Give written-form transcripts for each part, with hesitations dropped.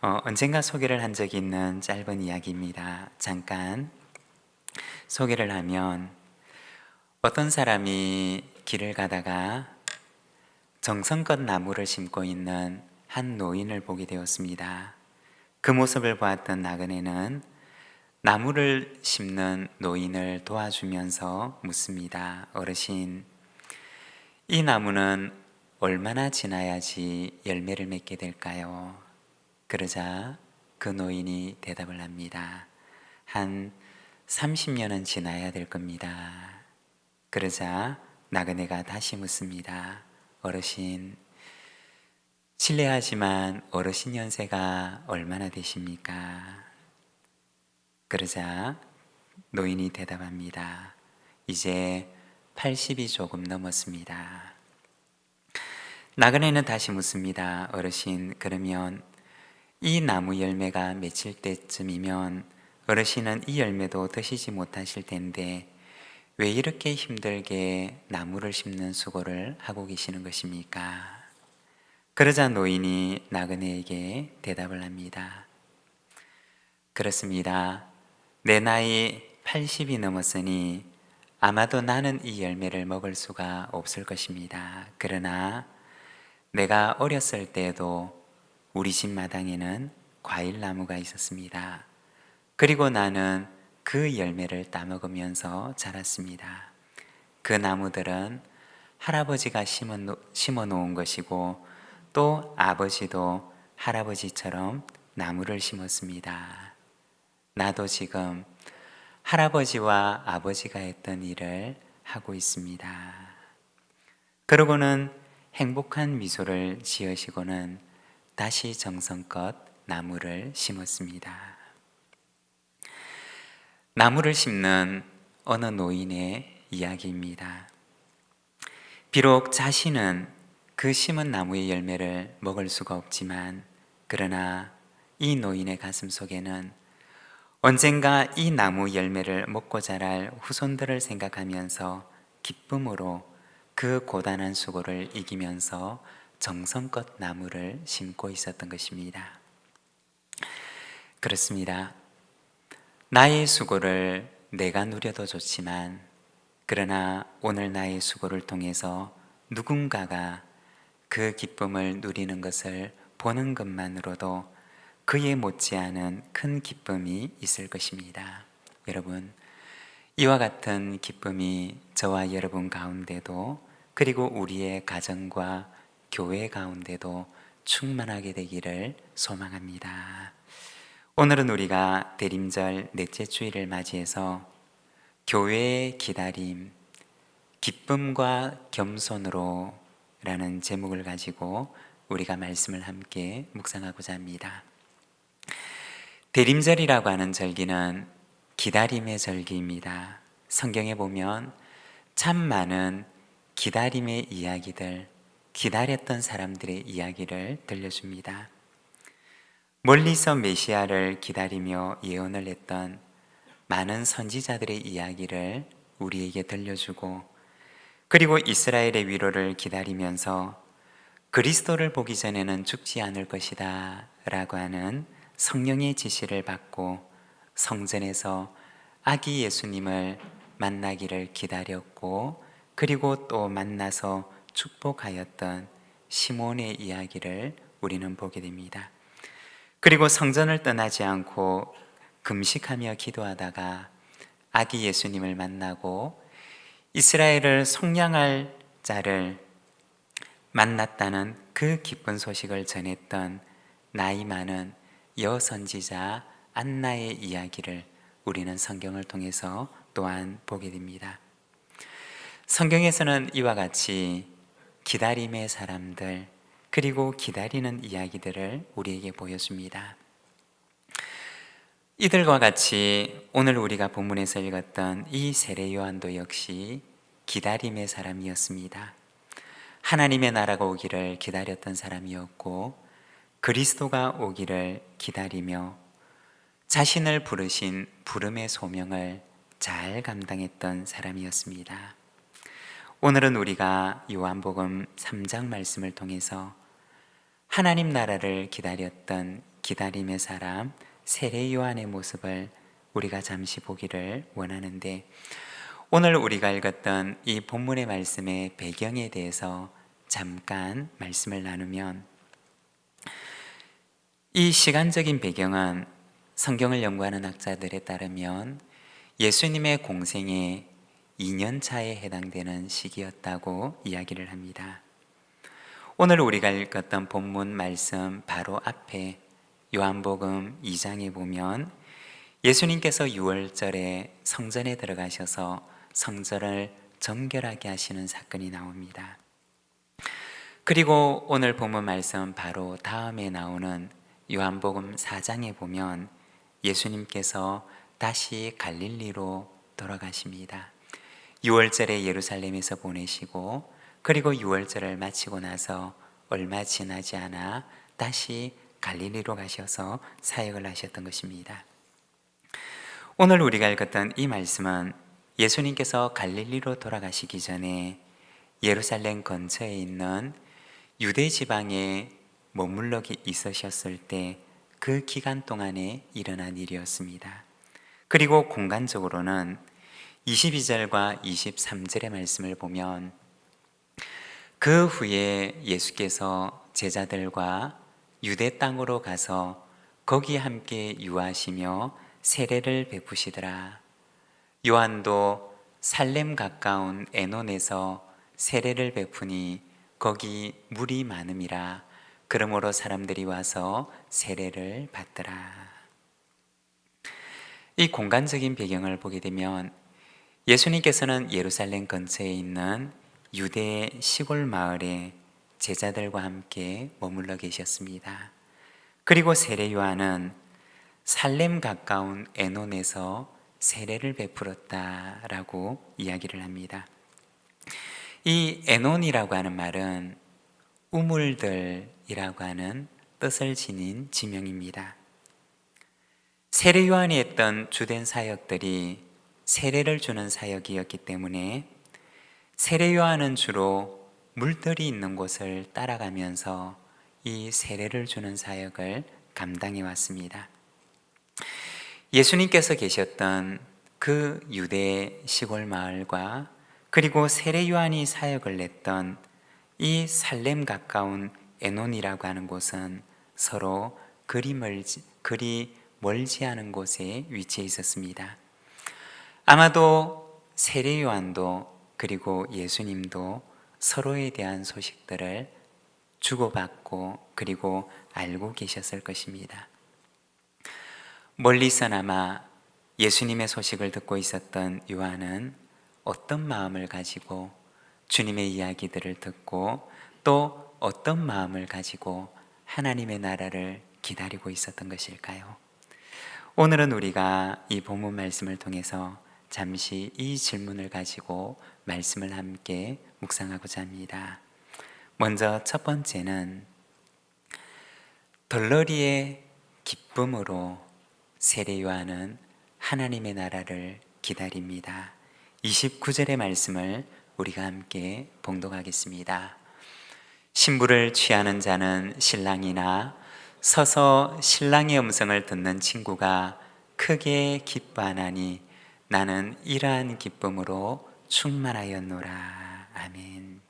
언젠가 소개를 한 적이 있는 짧은 이야기입니다. 잠깐 소개를 하면 어떤 사람이 길을 가다가 정성껏 나무를 심고 있는 한 노인을 보게 되었습니다. 그 모습을 보았던 나그네는 나무를 심는 노인을 도와주면서 묻습니다. 어르신, 이 나무는 얼마나 지나야지 열매를 맺게 될까요? 그러자 그 노인이 대답을 합니다. 한 30년은 지나야 될 겁니다. 그러자 나그네가 다시 묻습니다. 어르신, 실례하지만 어르신 연세가 얼마나 되십니까? 그러자 노인이 대답합니다. 이제 80이 조금 넘었습니다. 나그네는 다시 묻습니다. 어르신, 그러면 이 나무 열매가 맺힐 때쯤이면 어르신은 이 열매도 드시지 못하실 텐데 왜 이렇게 힘들게 나무를 심는 수고를 하고 계시는 것입니까? 그러자 노인이 나그네에게 대답을 합니다. 그렇습니다. 내 나이 80이 넘었으니 아마도 나는 이 열매를 먹을 수가 없을 것입니다. 그러나 내가 어렸을 때에도 우리 집 마당에는 과일 나무가 있었습니다. 그리고 나는 그 열매를 따먹으면서 자랐습니다. 그 나무들은 할아버지가 심어 놓은 것이고 또 아버지도 할아버지처럼 나무를 심었습니다. 나도 지금 할아버지와 아버지가 했던 일을 하고 있습니다. 그러고는 행복한 미소를 지으시고는 다시 정성껏 나무를 심었습니다. 나무를 심는 어느 노인의 이야기입니다. 비록 자신은 그 심은 나무의 열매를 먹을 수가 없지만 그러나 이 노인의 가슴 속에는 언젠가 이 나무 열매를 먹고 자랄 후손들을 생각하면서 기쁨으로 그 고단한 수고를 이기면서 정성껏 나무를 심고 있었던 것입니다. 그렇습니다. 나의 수고를 내가 누려도 좋지만 그러나 오늘 나의 수고를 통해서 누군가가 그 기쁨을 누리는 것을 보는 것만으로도 그에 못지않은 큰 기쁨이 있을 것입니다. 여러분, 이와 같은 기쁨이 저와 여러분 가운데도 그리고 우리의 가정과 교회 가운데도 충만하게 되기를 소망합니다. 오늘은 우리가 대림절 넷째 주일을 맞이해서 교회의 기다림, 기쁨과 겸손으로 라는 제목을 가지고 우리가 말씀을 함께 묵상하고자 합니다. 대림절이라고 하는 절기는 기다림의 절기입니다. 성경에 보면 참 많은 기다림의 이야기들, 기다렸던 사람들의 이야기를 들려줍니다. 멀리서 메시아를 기다리며 예언을 했던 많은 선지자들의 이야기를 우리에게 들려주고 그리고 이스라엘의 위로를 기다리면서 그리스도를 보기 전에는 죽지 않을 것이다 라고 하는 성령의 지시를 받고 성전에서 아기 예수님을 만나기를 기다렸고 그리고 또 만나서 축복하였던 시몬의 이야기를 우리는 보게 됩니다. 그리고 성전을 떠나지 않고 금식하며 기도하다가 아기 예수님을 만나고 이스라엘을 속량할 자를 만났다는 그 기쁜 소식을 전했던 나이 많은 여선지자 안나의 이야기를 우리는 성경을 통해서 또한 보게 됩니다. 성경에서는 이와 같이 기다림의 사람들 그리고 기다리는 이야기들을 우리에게 보여줍니다. 이들과 같이 오늘 우리가 본문에서 읽었던 이 세례 요한도 역시 기다림의 사람이었습니다. 하나님의 나라가 오기를 기다렸던 사람이었고 그리스도가 오기를 기다리며 자신을 부르신 부름의 소명을 잘 감당했던 사람이었습니다. 오늘은 우리가 요한복음 3장 말씀을 통해서 하나님 나라를 기다렸던 기다림의 사람 세례 요한의 모습을 우리가 잠시 보기를 원하는데, 오늘 우리가 읽었던 이 본문의 말씀의 배경에 대해서 잠깐 말씀을 나누면, 이 시간적인 배경은 성경을 연구하는 학자들에 따르면 예수님의 공생의 2년 차에 해당되는 시기였다고 이야기를 합니다. 오늘 우리가 읽었던 본문 말씀 바로 앞에 요한복음 2장에 보면 예수님께서 6월절에 성전에 들어가셔서 성전을 정결하게 하시는 사건이 나옵니다. 그리고 오늘 본문 말씀 바로 다음에 나오는 요한복음 4장에 보면 예수님께서 다시 갈릴리로 돌아가십니다. 6월절에 예루살렘에서 보내시고, 그리고 6월절을 마치고 나서 얼마 지나지 않아 다시 갈릴리로 가셔서 사역을 하셨던 것입니다. 오늘 우리가 읽었던 이 말씀은 예수님께서 갈릴리로 돌아가시기 전에 예루살렘 근처에 있는 유대 지방에 머물러 있으셨을 때 그 기간 동안에 일어난 일이었습니다. 그리고 공간적으로는 22절과 23절의 말씀을 보면, 그 후에 예수께서 제자들과 유대 땅으로 가서 거기 함께 유하시며 세례를 베푸시더라. 요한도 살렘 가까운 에논에서 세례를 베푸니 거기 물이 많음이라. 그러므로 사람들이 와서 세례를 받더라. 이 공간적인 배경을 보게 되면 예수님께서는 예루살렘 근처에 있는 유대 시골 마을에 제자들과 함께 머물러 계셨습니다. 그리고 세례 요한은 살렘 가까운 에논에서 세례를 베풀었다라고 이야기를 합니다. 이 에논이라고 하는 말은 우물들이라고 하는 뜻을 지닌 지명입니다. 세례 요한이 했던 주된 사역들이 세례를 주는 사역이었기 때문에 세례 요한은 주로 물들이 있는 곳을 따라가면서 이 세례를 주는 사역을 감당해 왔습니다. 예수님께서 계셨던 그 유대 시골 마을과 그리고 세례 요한이 사역을 냈던 이 살렘 가까운 에논이라고 하는 곳은 서로 그리 멀지 않은 곳에 위치해 있었습니다. 아마도 세례 요한도 그리고 예수님도 서로에 대한 소식들을 주고받고 그리고 알고 계셨을 것입니다. 멀리서나마 예수님의 소식을 듣고 있었던 요한은 어떤 마음을 가지고 주님의 이야기들을 듣고 또 어떤 마음을 가지고 하나님의 나라를 기다리고 있었던 것일까요? 오늘은 우리가 이 본문 말씀을 통해서 잠시 이 질문을 가지고 말씀을 함께 묵상하고자 합니다. 먼저 첫 번째는 덜러리의 기쁨으로 세례 요한은 하나님의 나라를 기다립니다. 29절의 말씀을 우리가 함께 봉독하겠습니다. 신부를 취하는 자는 신랑이나 서서 신랑의 음성을 듣는 친구가 크게 기뻐하나니 나는 이러한 기쁨으로 충만하였노라. 아멘.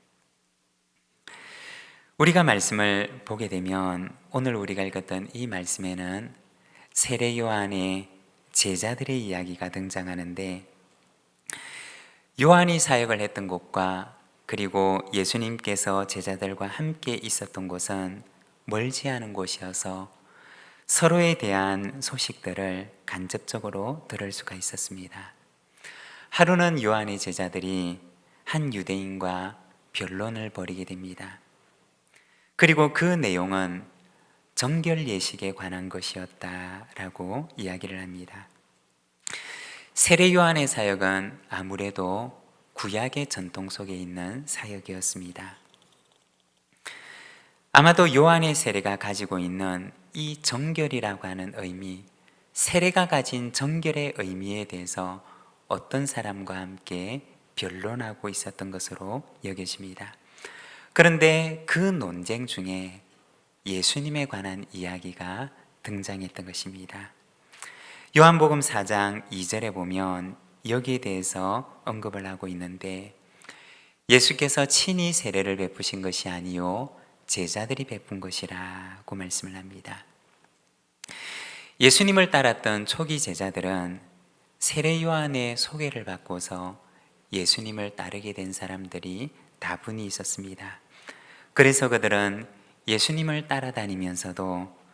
우리가 말씀을 보게 되면 오늘 우리가 읽었던 이 말씀에는 세례 요한의 제자들의 이야기가 등장하는데, 요한이 사역을 했던 곳과 그리고 예수님께서 제자들과 함께 있었던 곳은 멀지 않은 곳이어서 서로에 대한 소식들을 간접적으로 들을 수가 있었습니다. 하루는 요한의 제자들이 한 유대인과 변론을 벌이게 됩니다. 그리고 그 내용은 정결 예식에 관한 것이었다라고 이야기를 합니다. 세례 요한의 사역은 아무래도 구약의 전통 속에 있는 사역이었습니다. 아마도 요한의 세례가 가지고 있는 이 정결이라고 하는 의미, 세례가 가진 정결의 의미에 대해서 어떤 사람과 함께 변론하고 있었던 것으로 여겨집니다. 그런데 그 논쟁 중에 예수님에 관한 이야기가 등장했던 것입니다. 요한복음 4장 2절에 보면 여기에 대해서 언급을 하고 있는데, 예수께서 친히 세례를 베푸신 것이 아니요 제자들이 베푼 것이라고 말씀을 합니다. 예수님을 따랐던 초기 제자들은 세례 요한의 소개를 받고서 예수님을 따르게 된 사람들이 다분히 있었습니다. 그래서 그들은 예수님을 따라다니면서도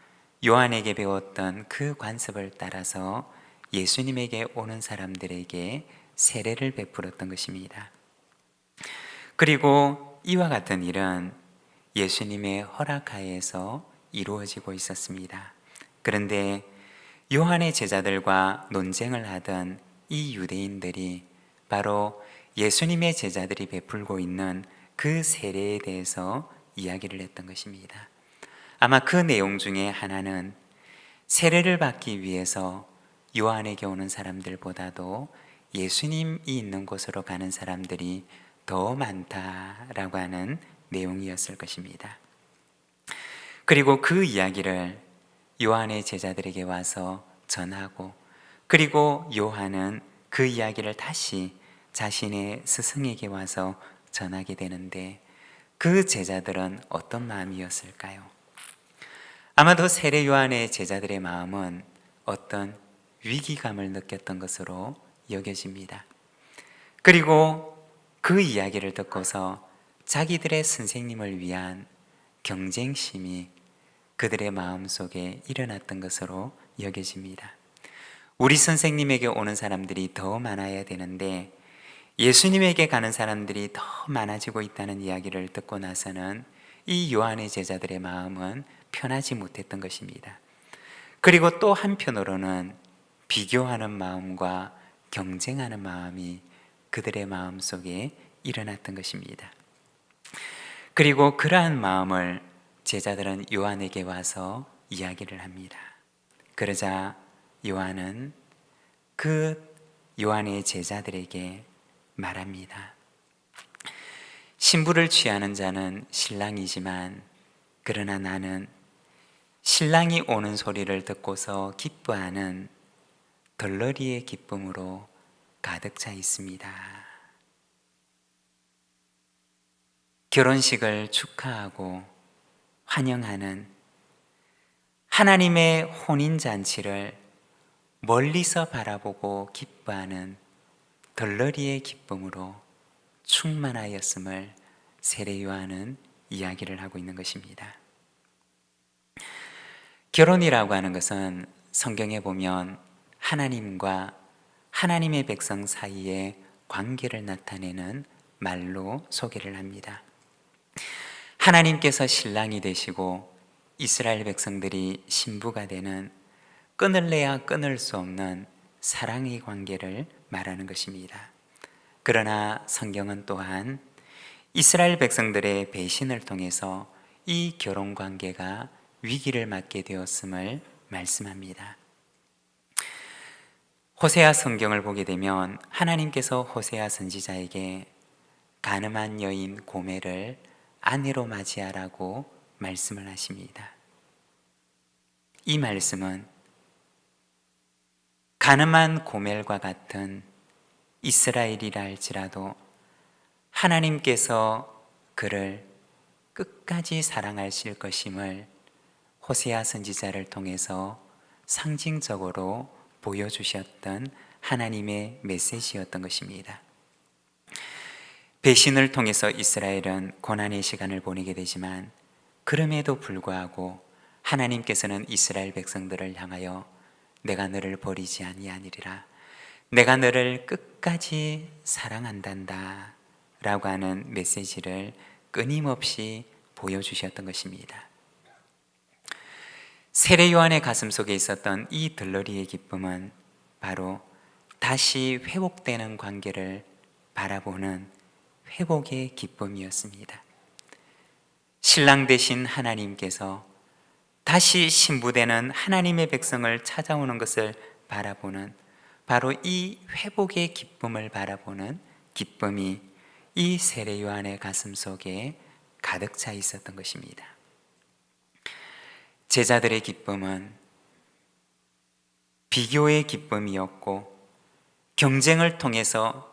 요한에게 배웠던 그 관습을 따라서 예수님에게 오는 사람들에게 세례를 베풀었던 것입니다. 그리고 이와 같은 일은 예수님의 허락하에서 이루어지고 있었습니다. 그런데 요한의 제자들과 논쟁을 하던 이 유대인들이 바로 예수님의 제자들이 베풀고 있는 그 세례에 대해서 이야기를 했던 것입니다. 아마 그 내용 중에 하나는 세례를 받기 위해서 요한에게 오는 사람들보다도 예수님이 있는 곳으로 가는 사람들이 더 많다라고 하는 내용이었을 것입니다. 그리고 그 이야기를 요한의 제자들에게 와서 전하고, 그리고 요한은 그 이야기를 다시 자신의 스승에게 와서 전하게 되는데, 그 제자들은 어떤 마음이었을까요? 아마도 세례 요한의 제자들의 마음은 어떤 위기감을 느꼈던 것으로 여겨집니다. 그리고 그 이야기를 듣고서 자기들의 선생님을 위한 경쟁심이 그들의 마음속에 일어났던 것으로 여겨집니다. 우리 선생님에게 오는 사람들이 더 많아야 되는데 예수님에게 가는 사람들이 더 많아지고 있다는 이야기를 듣고 나서는 이 요한의 제자들의 마음은 편하지 못했던 것입니다. 그리고 또 한편으로는 비교하는 마음과 경쟁하는 마음이 그들의 마음속에 일어났던 것입니다. 그리고 그러한 마음을 제자들은 요한에게 와서 이야기를 합니다. 그러자 요한은 그 요한의 제자들에게 말합니다. 신부를 취하는 자는 신랑이지만 그러나 나는 신랑이 오는 소리를 듣고서 기뻐하는 덜러리의 기쁨으로 가득 차 있습니다. 결혼식을 축하하고 환영하는 하나님의 혼인잔치를 멀리서 바라보고 기뻐하는 덜러리의 기쁨으로 충만하였음을 세례 요한은 이야기를 하고 있는 것입니다. 결혼이라고 하는 것은 성경에 보면 하나님과 하나님의 백성 사이의 관계를 나타내는 말로 소개를 합니다. 하나님께서 신랑이 되시고 이스라엘 백성들이 신부가 되는 끊을래야 끊을 수 없는 사랑의 관계를 말하는 것입니다. 그러나 성경은 또한 이스라엘 백성들의 배신을 통해서 이 결혼 관계가 위기를 맞게 되었음을 말씀합니다. 호세아 성경을 보게 되면 하나님께서 호세아 선지자에게 가늠한 여인 고멜을 아내로 맞이하라고 말씀을 하십니다. 이 말씀은 가늠한 고멜과 같은 이스라엘이라 할지라도 하나님께서 그를 끝까지 사랑하실 것임을 호세아 선지자를 통해서 상징적으로 보여주셨던 하나님의 메시지였던 것입니다. 배신을 통해서 이스라엘은 고난의 시간을 보내게 되지만 그럼에도 불구하고 하나님께서는 이스라엘 백성들을 향하여 내가 너를 버리지 아니하니라, 내가 너를 끝까지 사랑한단다 라고 하는 메시지를 끊임없이 보여주셨던 것입니다. 세례 요한의 가슴 속에 있었던 이 들러리의 기쁨은 바로 다시 회복되는 관계를 바라보는 회복의 기쁨이었습니다. 신랑 되신 하나님께서 다시 신부되는 하나님의 백성을 찾아오는 것을 바라보는 바로 이 회복의 기쁨을 바라보는 기쁨이 이 세례 요한의 가슴 속에 가득 차 있었던 것입니다. 제자들의 기쁨은 비교의 기쁨이었고, 경쟁에서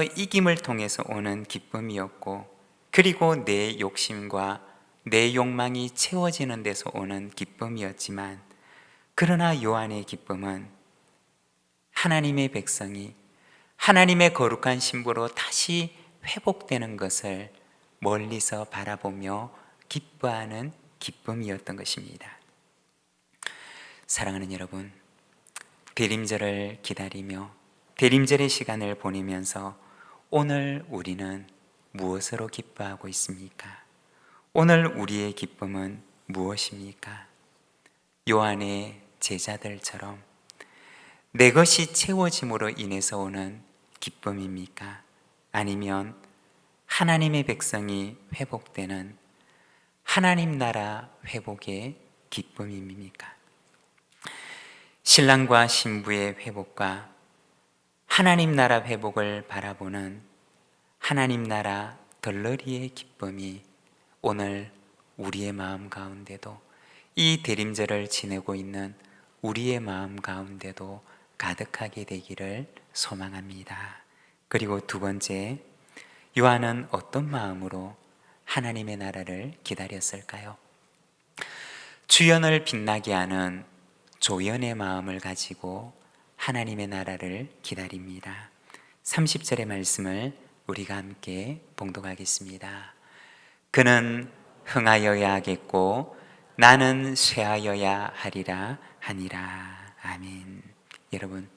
이김을 통해서 오는 기쁨이었고, 그리고 내 욕심과 내 욕망이 채워지는 데서 오는 기쁨이었지만, 그러나 요한의 기쁨은 하나님의 백성이 하나님의 거룩한 신부로 다시 회복되는 것을 멀리서 바라보며 기뻐하는 기쁨이었던 것입니다. 사랑하는 여러분, 대림절을 기다리며 대림절의 시간을 보내면서 오늘 우리는 무엇으로 기뻐하고 있습니까? 오늘 우리의 기쁨은 무엇입니까? 요한의 제자들처럼 내 것이 채워짐으로 인해서 오는 기쁨입니까? 아니면 하나님의 백성이 회복되는 하나님 나라 회복의 기쁨입니까? 신랑과 신부의 회복과 하나님 나라 회복을 바라보는 하나님 나라 덜러리의 기쁨이 오늘 우리의 마음 가운데도, 이 대림절을 지내고 있는 우리의 마음 가운데도 가득하게 되기를 소망합니다. 그리고 두 번째, 요한은 어떤 마음으로 하나님의 나라를 기다렸을까요? 주연을 빛나게 하는 조연의 마음을 가지고 하나님의 나라를 기다립니다. 30절의 말씀을 우리가 함께 봉독하겠습니다. 그는 흥하여야 하겠고 나는 쇠하여야 하리라 하니라. 아멘. 여러분,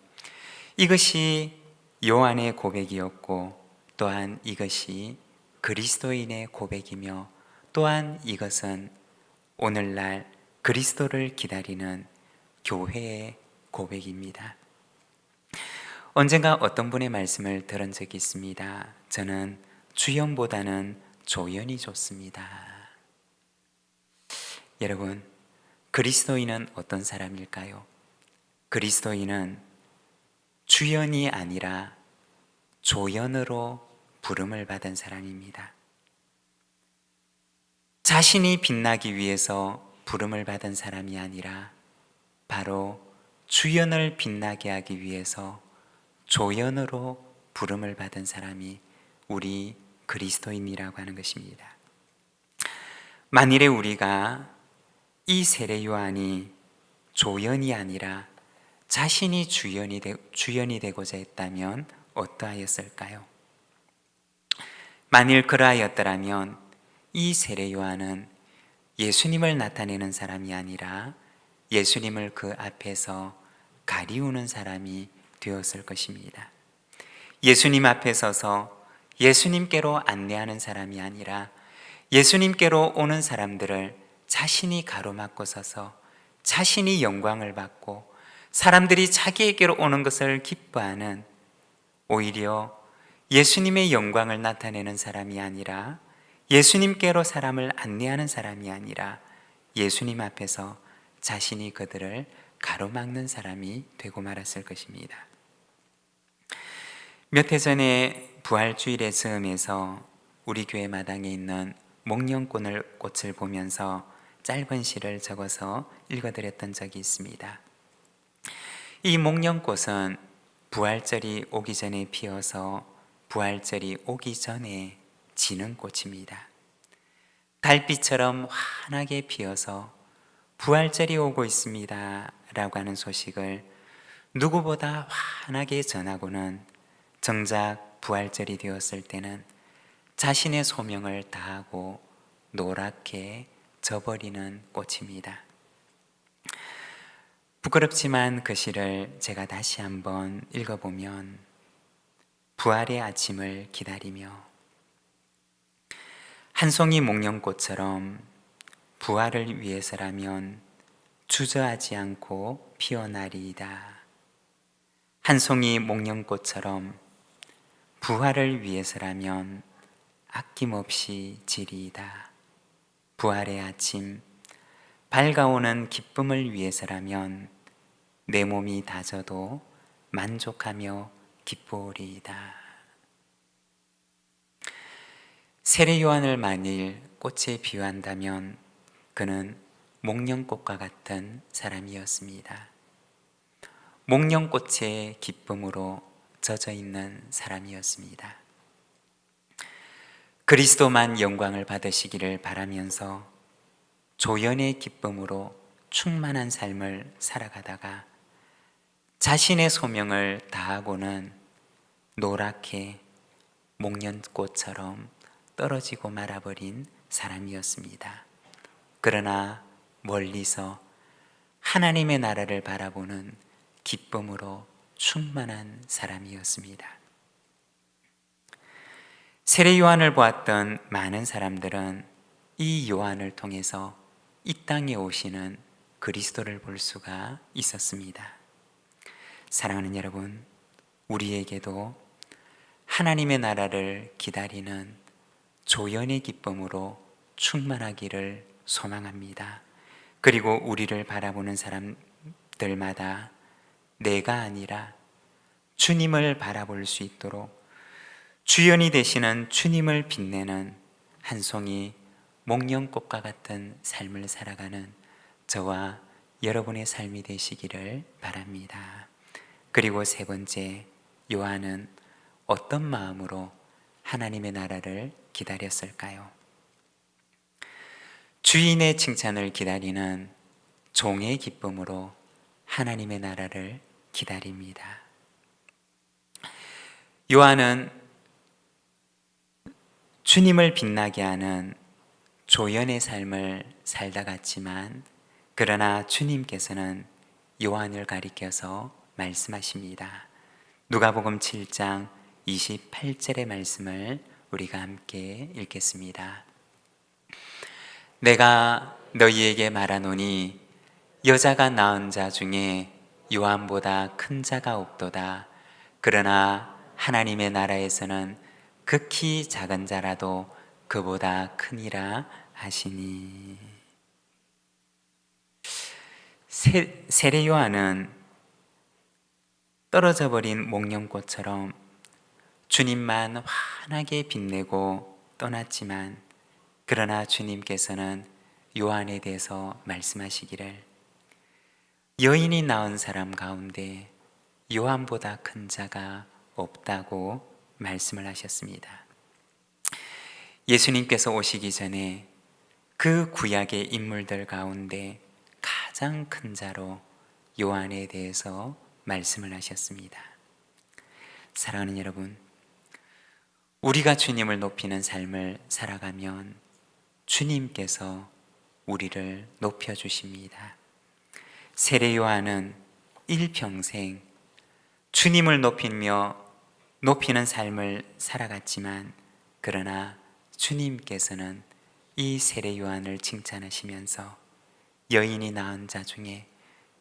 이것이 요한의 고백이었고, 또한 이것이 그리스도인의 고백이며, 또한 이것은 오늘날 그리스도를 기다리는 교회의 고백입니다. 언젠가 어떤 분의 말씀을 들은 적이 있습니다. 저는 주연보다는 조연이 좋습니다. 여러분, 그리스도인은 어떤 사람일까요? 그리스도인은 주연이 아니라 조연으로 부름을 받은 사람입니다. 자신이 빛나기 위해서 부름을 받은 사람이 아니라 바로 주연을 빛나게 하기 위해서 조연으로 부름을 받은 사람이 우리 그리스도인이라고 하는 것입니다. 만일에 우리가 이 세례 요한이 조연이 아니라 자신이 주연이 되고자 했다면 어떠하였을까요? 만일 그러하였더라면 이 세례 요한은 예수님을 나타내는 사람이 아니라 예수님을 그 앞에서 가리우는 사람이 되었을 것입니다. 예수님 앞에 서서 예수님께로 안내하는 사람이 아니라 예수님께로 오는 사람들을 자신이 가로막고 서서 자신이 영광을 받고 사람들이 자기에게로 오는 것을 기뻐하는, 오히려 예수님의 영광을 나타내는 사람이 아니라 예수님께로 사람을 안내하는 사람이 아니라 예수님 앞에서 자신이 그들을 가로막는 사람이 되고 말았을 것입니다. 몇 해 전에 부활주일의 즈음에서 우리 교회 마당에 있는 목련꽃을 보면서 짧은 시를 적어서 읽어드렸던 적이 있습니다. 이 목련꽃은 부활절이 오기 전에 피어서 부활절이 오기 전에 지는 꽃입니다. 달빛처럼 환하게 피어서 부활절이 오고 있습니다 라고 하는 소식을 누구보다 환하게 전하고는 정작 부활절이 되었을 때는 자신의 소명을 다하고 노랗게 져버리는 꽃입니다. 부끄럽지만 그 시를 제가 다시 한번 읽어보면, 부활의 아침을 기다리며 한 송이 목련꽃처럼 부활을 위해서라면 주저하지 않고 피어나리이다. 한 송이 목련꽃처럼 부활을 위해서라면 아낌없이 지리이다. 부활의 아침, 밝아오는 기쁨을 위해서라면 내 몸이 다져도 만족하며 기뻐오리이다. 세례 요한을 만일 꽃에 비유한다면 그는 목련꽃과 같은 사람이었습니다. 목련꽃의 기쁨으로 젖어 있는 사람이었습니다. 그리스도만 영광을 받으시기를 바라면서 조연의 기쁨으로 충만한 삶을 살아가다가 자신의 소명을 다하고는 노랗게 목련꽃처럼 떨어지고 말아버린 사람이었습니다. 그러나 멀리서 하나님의 나라를 바라보는 기쁨으로 충만한 사람이었습니다. 세례 요한을 보았던 많은 사람들은 이 요한을 통해서 이 땅에 오시는 그리스도를 볼 수가 있었습니다. 사랑하는 여러분, 우리에게도 하나님의 나라를 기다리는 조연의 기쁨으로 충만하기를 소망합니다. 그리고 우리를 바라보는 사람들마다 내가 아니라 주님을 바라볼 수 있도록 주연이 되시는 주님을 빛내는 한 송이 목련꽃과 같은 삶을 살아가는 저와 여러분의 삶이 되시기를 바랍니다. 그리고 세 번째, 요한은 어떤 마음으로 하나님의 나라를 기다렸을까요? 주인의 칭찬을 기다리는 종의 기쁨으로 하나님의 나라를 기다립니다. 요한은 주님을 빛나게 하는 조연의 삶을 살다 갔지만, 그러나 주님께서는 요한을 가리켜서 말씀하십니다. 누가복음 7장 28절의 말씀을 우리가 함께 읽겠습니다. 내가 너희에게 말하노니 여자가 낳은 자 중에 요한보다 큰 자가 없도다. 그러나 하나님의 나라에서는 극히 작은 자라도 그보다 크니라 하시니. 세례 요한은 떨어져 버린 목련꽃처럼 주님만 환하게 빛내고 떠났지만, 그러나 주님께서는 요한에 대해서 말씀하시기를 여인이 낳은 사람 가운데 요한보다 큰 자가 없다고 말씀을 하셨습니다. 예수님께서 오시기 전에 그 구약의 인물들 가운데 가장 큰 자로 요한에 대해서 말씀을 하셨습니다. 사랑하는 여러분, 우리가 주님을 높이는 삶을 살아가면 주님께서 우리를 높여주십니다. 세례 요한은 일평생 주님을 높이는 삶을 살아갔지만, 그러나 주님께서는 이 세례 요한을 칭찬하시면서 여인이 낳은 자 중에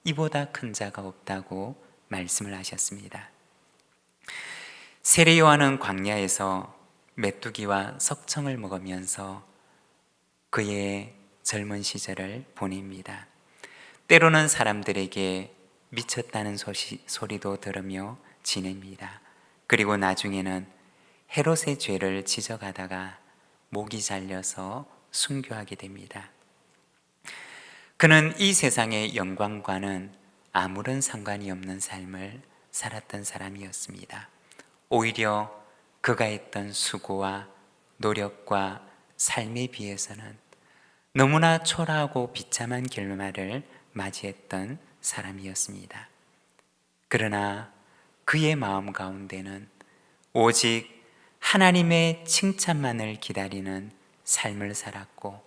이보다 큰 자가 없다고 말씀을 하셨습니다. 세례 요한은 광야에서 메뚜기와 석청을 먹으면서 그의 젊은 시절을 보냅니다. 때로는 사람들에게 미쳤다는 소리도 들으며 지냅니다. 그리고 나중에는 헤롯의 죄를 지적하다가 목이 잘려서 순교하게 됩니다. 그는 이 세상의 영광과는 아무런 상관이 없는 삶을 살았던 사람이었습니다. 오히려 그가 했던 수고와 노력과 삶에 비해서는 너무나 초라하고 비참한 결말을 맞이했던 사람이었습니다. 그러나 그의 마음 가운데는 오직 하나님의 칭찬만을 기다리는 삶을 살았고,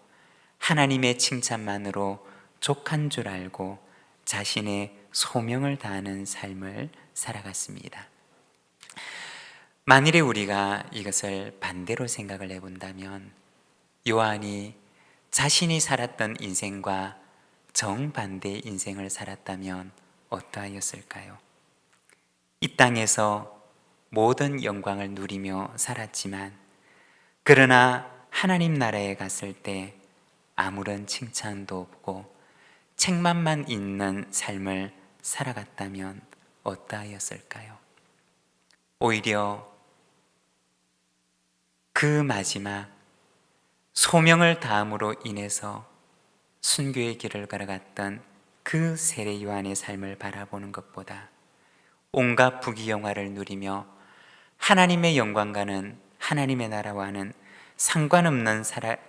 하나님의 칭찬만으로 족한 줄 알고 자신의 소명을 다하는 삶을 살아갔습니다. 만일에 우리가 이것을 반대로 생각을 해본다면, 요한이 자신이 살았던 인생과 정반대의 인생을 살았다면 어떠하였을까요? 이 땅에서 모든 영광을 누리며 살았지만, 그러나 하나님 나라에 갔을 때 아무런 칭찬도 없고 책망만 있는 삶을 살아갔다면 어떠하였을까요? 오히려 그 마지막 소명을 다함으로 인해서 순교의 길을 걸어갔던 그 세례 요한의 삶을 바라보는 것보다 온갖 부귀영화를 누리며 하나님의 영광과는 하나님의 나라와는 상관없는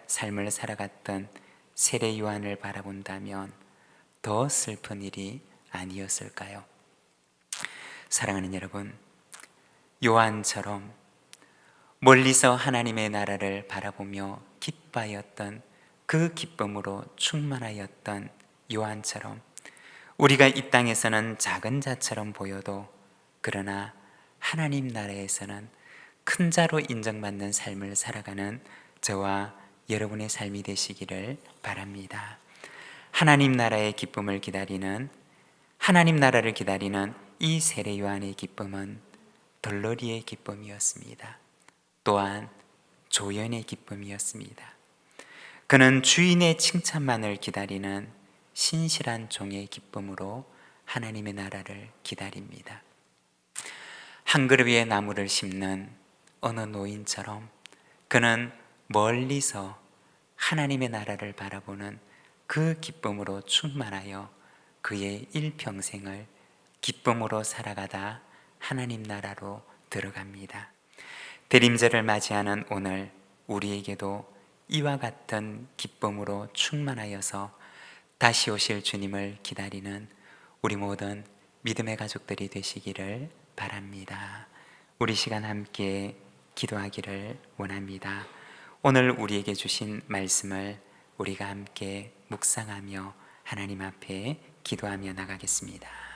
삶을 살아갔던 세례 요한을 바라본다면 더 슬픈 일이 아니었을까요? 사랑하는 여러분, 요한처럼 멀리서 하나님의 나라를 바라보며 기뻐하였던 그 기쁨으로 충만하였던 요한처럼 우리가 이 땅에서는 작은 자처럼 보여도 그러나 하나님 나라에서는 큰 자로 인정받는 삶을 살아가는 저와 여러분의 삶이 되시기를 바랍니다. 하나님 나라의 기쁨을 기다리는, 하나님 나라를 기다리는 이 세례 요한의 기쁨은 덜러리의 기쁨이었습니다. 또한 조연의 기쁨이었습니다. 그는 주인의 칭찬만을 기다리는 신실한 종의 기쁨으로 하나님의 나라를 기다립니다. 한 그루 위에 나무를 심는 어느 노인처럼 그는 멀리서 하나님의 나라를 바라보는 그 기쁨으로 충만하여 그의 일평생을 기쁨으로 살아가다 하나님 나라로 들어갑니다. 대림절을 맞이하는 오늘 우리에게도 이와 같은 기쁨으로 충만하여서 다시 오실 주님을 기다리는 우리 모든 믿음의 가족들이 되시기를 바랍니다. 우리 시간 함께 기도하기를 원합니다. 오늘 우리에게 주신 말씀을 우리가 함께 묵상하며 하나님 앞에 기도하며 나가겠습니다.